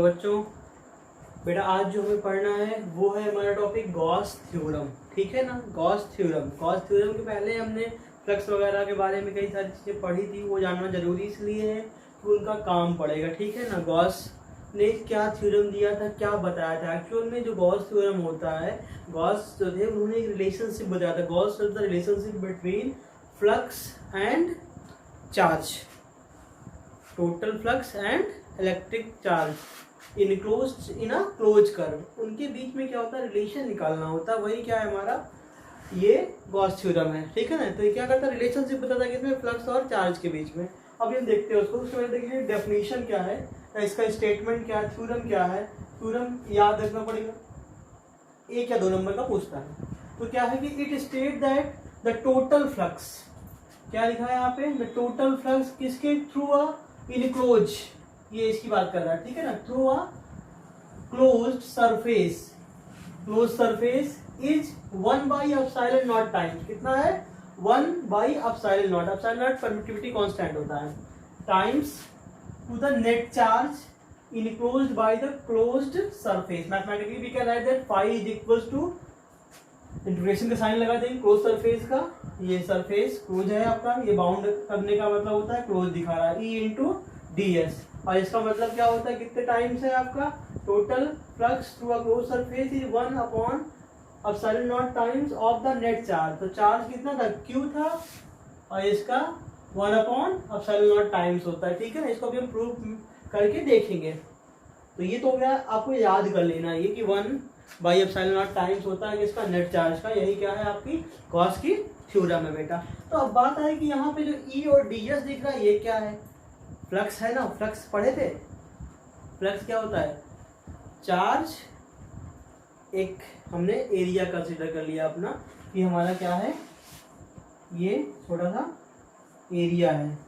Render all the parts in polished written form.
बच्चों, बेटा आज जो हमें पढ़ना है वो है हमारा टॉपिक गॉस थ्योरम, ठीक है ना। गॉस थ्योरम के पहले हमने फ्लक्स वगैरह के बारे में कई सारी चीज़ें पढ़ी थी, वो जानना जरूरी इसलिए है कि उनका काम पड़ेगा, ठीक है ना। गॉस ने क्या थ्योरम दिया था, क्या बताया था। एक्चुअल में जो गॉस थ्योरम होता है, गॉस जो थे उन्होंने एक रिलेशनशिप बताया था। Gauss is the relationship between flux and charge, total flux and electric charge in a close curve. उनके बीच में क्या होता है, रिलेशन निकालना होता है, वही क्या है हमारा ये गॉस थ्योरम है, ठीक है ना। तो ये क्या करता है, रिलेशनशिप बताता है किसमें, फ्लक्स और चार्ज के बीच में। अब हम देखते हैं उसको, उसके बाद देखिए डेफिनेशन क्या है, इसका स्टेटमेंट क्या है, थ्योरम क्या है। थ्योरम याद रखना पड़ेगा, 1 या 2 नंबर का पूछता है। तो क्या है कि it state that the total flux, क्या लिखा है यहाँ पे, द टोटल फ्लक्स किसके थ्रू अ इनक्लोज, ये इसकी बात कर रहा है, ठीक है ना। Through a closed surface is 1/ε0 times, कितना है 1/ε0, ε0 परमिटिविटी कांस्टेंट होता है, times to the net charge enclosed by the closed surface. Mathematically we can write that phi is equals to, integration का साइन लगा देंगे क्लोज सरफेस का, ये surface close है आपका, ये बाउंड करने का मतलब होता है क्लोज दिखा रहा है, ई इंटू डी एस। और इसका मतलब क्या होता है, कितने टाइम्स है आपका, total flux through a close surface is 1/ε0 times of the net charge. तो चार्ज कितना था, क्यू था, और इसका 1/ε0 टाइम्स होता है, ठीक है ना। इसको भी हम प्रूव करके देखेंगे। तो ये तो क्या आपको याद कर लेना है, ये कि 1/ε0 टाइम्स होता है इसका नेट चार्ज का, यही क्या है आपकी गॉस की थ्योरम है बेटा। तो अब बात है कि यहाँ पे जो ई और डी एस दिख रहा है, ये क्या है, फ्लक्स है ना। फ्लक्स पढ़े थे, फ्लक्स क्या होता है, चार्ज, एक हमने एरिया कंसीडर कर लिया अपना कि हमारा क्या है, ये छोटा सा एरिया है,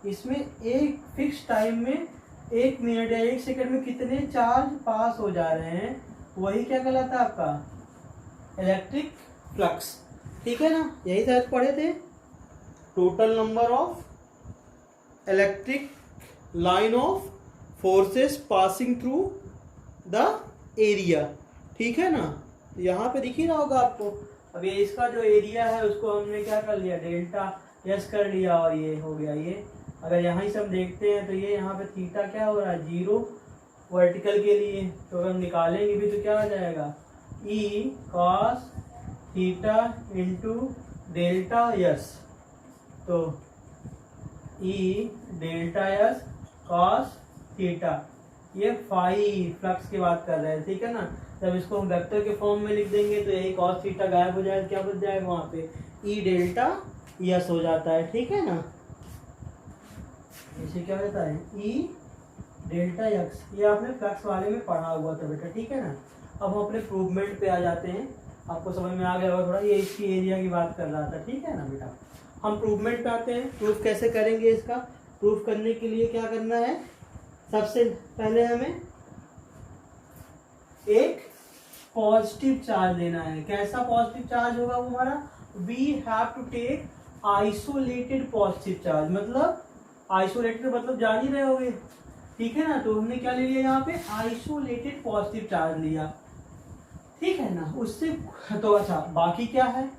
इसमें एक फिक्स टाइम में 1 मिनट या 1 सेकंड में कितने चार्ज पास हो जा रहे हैं, वही क्या कहलाता है आपका इलेक्ट्रिक फ्लक्स, ठीक है ना। यही शायद पढ़े थे, total number of electric line of forces passing through the area, ठीक है ना। यहाँ पे दिख ही रहा होगा आपको। अब ये इसका जो एरिया है उसको हमने क्या कर लिया, डेल्टा यस कर लिया, और ये हो गया ये। अगर यहाँ से हम देखते हैं तो ये यहाँ पे थीटा क्या हो रहा है, 0 वर्टिकल के लिए, तो अगर हम निकालेंगे भी तो क्या आ जाएगा, E cos theta into delta S. तो E delta S cos theta, ये फाई फ्लक्स की बात कर रहे हैं, ठीक है ना। जब इसको हम वेक्टर के फॉर्म में लिख देंगे तो यही कॉस थीटा गायब हो जाएगा, क्या बच जाएगा वहां पे, ई डेल्टा यस हो जाता है, ठीक है ना। इसे क्या होता है, ई डेल्टा यक्स, ये आपने फ्लक्स वाले में पढ़ा हुआ था बेटा, ठीक है ना। अब हम अपने प्रूवमेंट पे आ जाते हैं, आपको समझ में आ गया होगा थोड़ा, ये इसकी एरिया की बात कर रहा था, ठीक है ना बेटा। हम प्रूवमेंट पे आते हैं, प्रूफ कैसे करेंगे इसका। प्रूफ करने के लिए क्या करना है, सबसे पहले हमें एक पॉजिटिव चार्ज लेना है। कैसा पॉजिटिव चार्ज होगा वो हमारा, we have to take isolated positive charge, मतलब आइसोलेटेड मतलब जान ही रहे होगे, ठीक है ना। तो हमने क्या ले लिया यहाँ पे, आइसोलेटेड पॉजिटिव चार्ज लिया, ठीक है ना। उससे तो अच्छा, बाकी क्या है,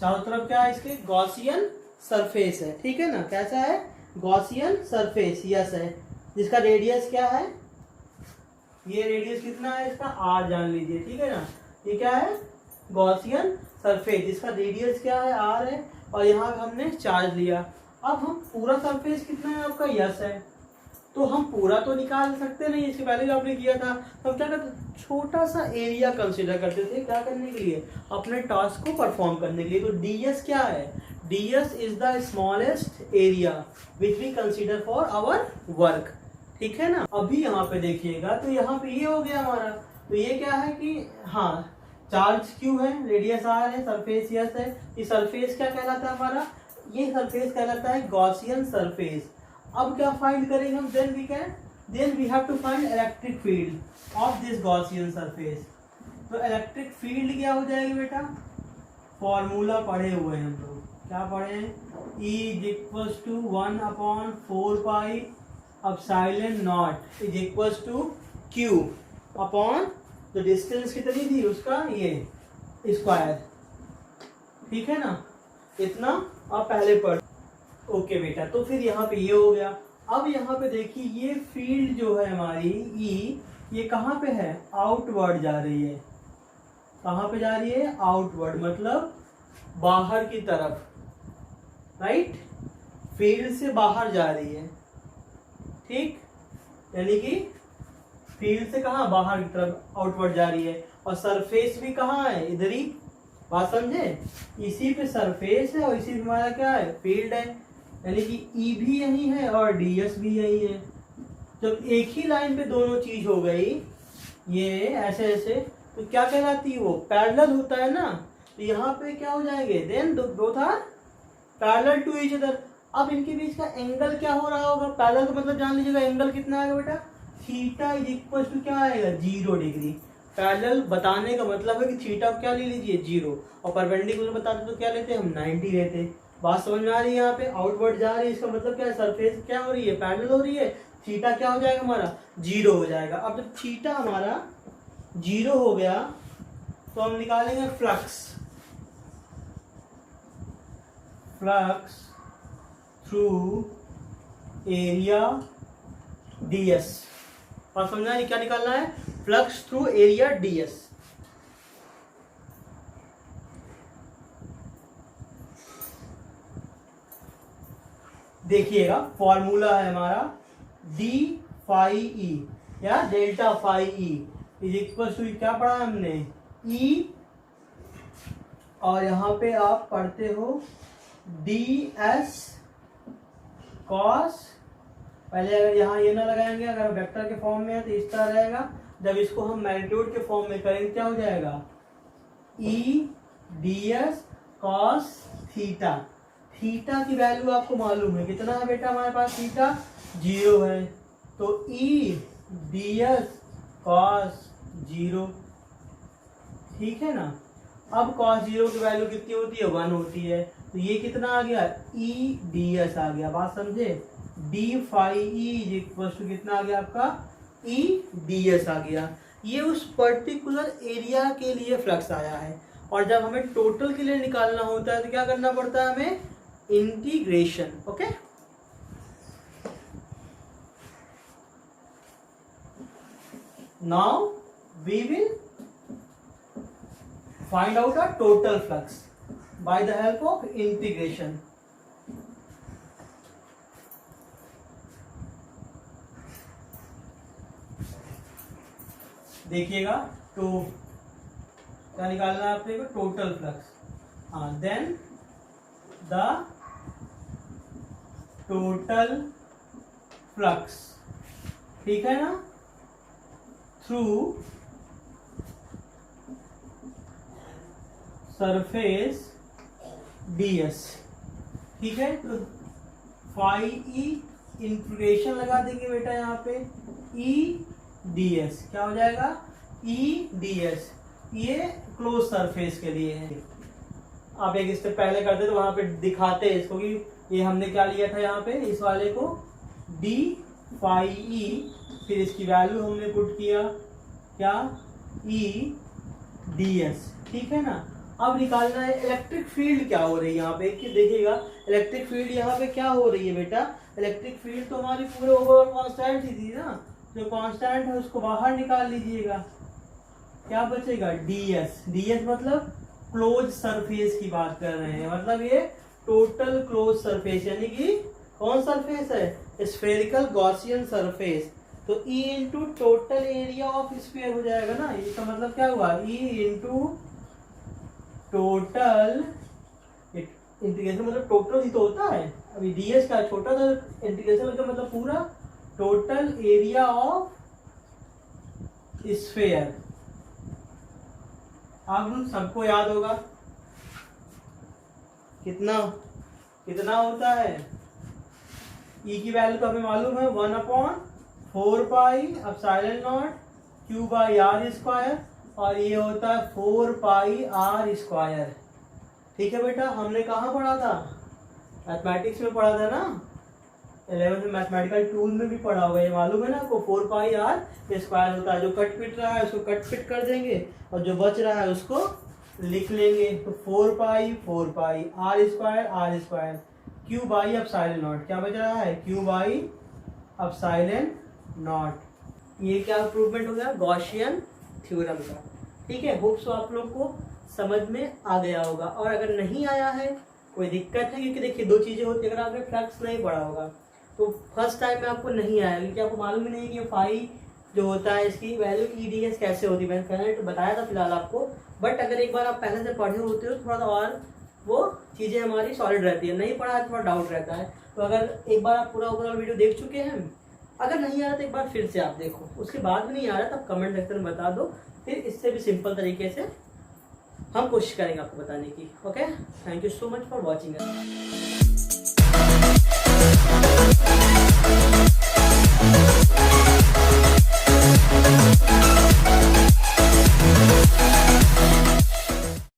चारों तरफ क्या है इसके, गॉसियन सरफेस है, ठीक है ना। कैसा है, गॉसियन सरफेस, यस है, जिसका रेडियस क्या है, ये रेडियस कितना है इसका, आर जान लीजिए, ठीक है ना। ये क्या है, गॉसियन सरफेस, जिसका रेडियस क्या है, आर है, और यहाँ हमने चार्ज लिया। अब हम पूरा सरफेस कितना है आपका, यस है, तो हम पूरा तो निकाल सकते नहीं, इसके पहले जो आपने किया था। तो हम क्या करते, छोटा सा एरिया कंसीडर करते थे, क्या करने के लिए, अपने टास्क को परफॉर्म करने के लिए। तो ds क्या है, ds is the smallest area which we consider for our work, ठीक है ना। अभी यहाँ पे देखिएगा तो यहाँ पे ये हो गया हमारा, तो ये क्या है कि हाँ, चार्ज क्यू है, रेडियस आर है, सरफेस यस है। ये सरफेस क्या कहलाता है हमारा, ये सरफेस कहलाता है गॉसियन सरफेस। अब क्या फाइंड करेंगे हम, then we have to find electric field of this Gaussian surface. तो इलेक्ट्रिक फील्ड क्या हो जाएगी बेटा, फॉर्मूला पढ़े हुए हैं हम लोग, क्या पढ़े हैं, E = 1/4 pi epsilon naught is equals to Q upon जो डिस्टेंस कितनी थी उसका ये स्क्वायर। ठीक है ना, इतना आप पहले पढ़। ओके बेटा, तो फिर यहाँ पे ये हो गया। अब यहाँ पे देखिए ये फील्ड जो है हमारी ई, ये कहाँ पे है, आउटवर्ड जा रही है। कहाँ पे जा रही है, आउटवर्ड, मतलब बाहर की तरफ, राइट, फील्ड से बाहर जा रही है। ठीक, यानी कि फील्ड से कहाँ, बाहर की तरफ आउटवर्ड जा रही है। और सरफेस भी कहाँ है, इधर ही, बात समझे, इसी पे सरफेस है और इसी पे हमारा क्या है, फील्ड है। यानी कि ई भी यही है और डीएस भी यही है। जब एक ही लाइन पे दोनों चीज हो गई, ये ऐसे ऐसे, तो क्या कहलाती है वो, पैरेलल होता है ना। तो यहाँ पे क्या हो जाएंगे, then both are parallel to each other. अब इनके बीच का एंगल क्या हो रहा होगा, पैरेलल का मतलब जान लीजिएगा एंगल कितना आएगा बेटा, थीटा इज इक्वल टू क्या आएगा, 0 डिग्री। पैरेलल बताने का मतलब है कि थीटा क्या ले लीजिए, 0, और परपेंडिकुलर बताते तो क्या लेते, हम 90 लेते। बात समझ में आ रही है, यहाँ पे आउटवर्ड जा रही है, इसका मतलब क्या है, सरफेस क्या हो रही है, पैरेलल हो रही है, थीटा क्या हो जाएगा हमारा, 0 हो जाएगा। अब जब थीटा हमारा 0 हो गया तो हम निकालेंगे flux, flux through area ds। और समझना है क्या निकालना है, फ्लक्स थ्रू एरिया ds। देखिएगा फॉर्मूला है हमारा d फाई ई या delta phi E is equal to, क्या पढ़ा हमने, e, और यहां पे आप पढ़ते हो ds cos, पहले अगर यहाँ ये ना लगाएंगे, अगर वेक्टर के फॉर्म में है तो इस तरह रहेगा। जब इसको हम मैग्नीट्यूड के फॉर्म में करेंगे क्या हो जाएगा, ई ds cos थीटा। थीटा की वैल्यू आपको मालूम है कितना है बेटा, हमारे पास थीटा 0 है, तो ई ds cos 0। ठीक है ना। अब cos 0 की वैल्यू कितनी होती है, 1 होती है, तो ये कितना आ गया, ई ds आ गया। बात समझे, D phi E is equal to कितना आ गया आपका, ई ds आ गया। ये उस पर्टिकुलर एरिया के लिए फ्लक्स आया है। और जब हमें टोटल के लिए निकालना होता है तो क्या करना पड़ता है हमें, integration. Okay, now we will find out a total flux by the help of integration. देखिएगा, तो क्या निकालना है आपने, टोटल फ्लक्स। हाँ, देन द टोटल फ्लक्स, ठीक है ना, थ्रू सरफेस ds। ठीक है, तो फाई ई इंटीग्रेशन लगा देंगे बेटा यहाँ पे, ई ds क्या हो जाएगा, ई ds, ये क्लोज सरफेस के लिए है। आप एक स्टेप पहले करते तो वहां पे दिखाते हैं इसको कि ये हमने क्या लिया था, यहाँ पे इस वाले को d फाई ई, फिर इसकी वैल्यू हमने पुट किया क्या, ई ds। ठीक है ना। अब निकालना है इलेक्ट्रिक फील्ड क्या हो रही है यहाँ पे, कि देखिएगा इलेक्ट्रिक फील्ड यहाँ पे क्या हो रही है बेटा, इलेक्ट्रिक फील्ड तो हमारी पूरे ओवरऑल कांस्टेंट ही थी ना, जो कांस्टेंट है उसको बाहर निकाल लीजिएगा, क्या बचेगा, ds। ds मतलब क्लोज सरफेस की बात कर रहे हैं, मतलब ये टोटल क्लोज सरफेस, यानी कि कौन सरफेस है, स्फेरिकल गॉसियन सरफेस। तो E into total area of sphere हो जाएगा ना, इसका मतलब क्या हुआ, E इंटू टोटल, इंटीग्रेशन मतलब टोटल ही तो होता है, अभी ds का छोटा था, इंटीग्रेशन का मतलब पूरा टोटल एरिया ऑफ स्फीयर। अब सबको याद होगा कितना कितना होता है, E की वैल्यू तो हमें मालूम है 1/4 pi epsilon naught Q by R square, और ये होता है 4 पाई आर स्क्वायर। ठीक है बेटा, हमने कहाँ पढ़ा था, मैथमेटिक्स में पढ़ा था ना, 11th में मैथमेटिकल टूल में भी पढ़ा होगा, ये मालूम है ना आपको, 4 पाई आर स्क्वायर होता है। जो कट पिट रहा है उसको कट पिट कर देंगे और जो बच रहा है उसको लिख लेंगे। तो 4 pi r square q by epsilon naught, क्या बच रहा है, क्यू बाई एप्सिलॉन नॉट। ये क्या प्रूवमेंट हो गया, गॉसियन थ्योरम का। ठीक है, होप सो आप लोग को समझ में आ गया होगा। और अगर नहीं आया है कोई दिक्कत है, क्योंकि देखिए 2 चीजें होती है, अगर आपने फ्लक्स नहीं पढ़ा होगा तो फर्स्ट टाइम में आपको नहीं आया, क्योंकि आपको मालूम ही नहीं है कि फाई जो होता है इसकी वैल्यू ईडीएस कैसे होती है। मैंने पहले तो बताया था फिलहाल आपको, बट अगर एक बार आप पहले से पढ़े होते हो थोड़ा सा और वो चीज़ें हमारी सॉलिड रहती है। नहीं पढ़ा है थोड़ा डाउट रहता है। तो अगर एक बार आप पूरा ओवरऑल वीडियो देख चुके हैं, अगर नहीं आ रहा तो एक बार फिर से आप देखो, उसके बाद भी नहीं आ रहा तब कमेंट सेक्शन में बता दो, फिर इससे भी सिंपल तरीके से हम कोशिश करेंगे आपको बताने की। Okay, thank you so much for watching.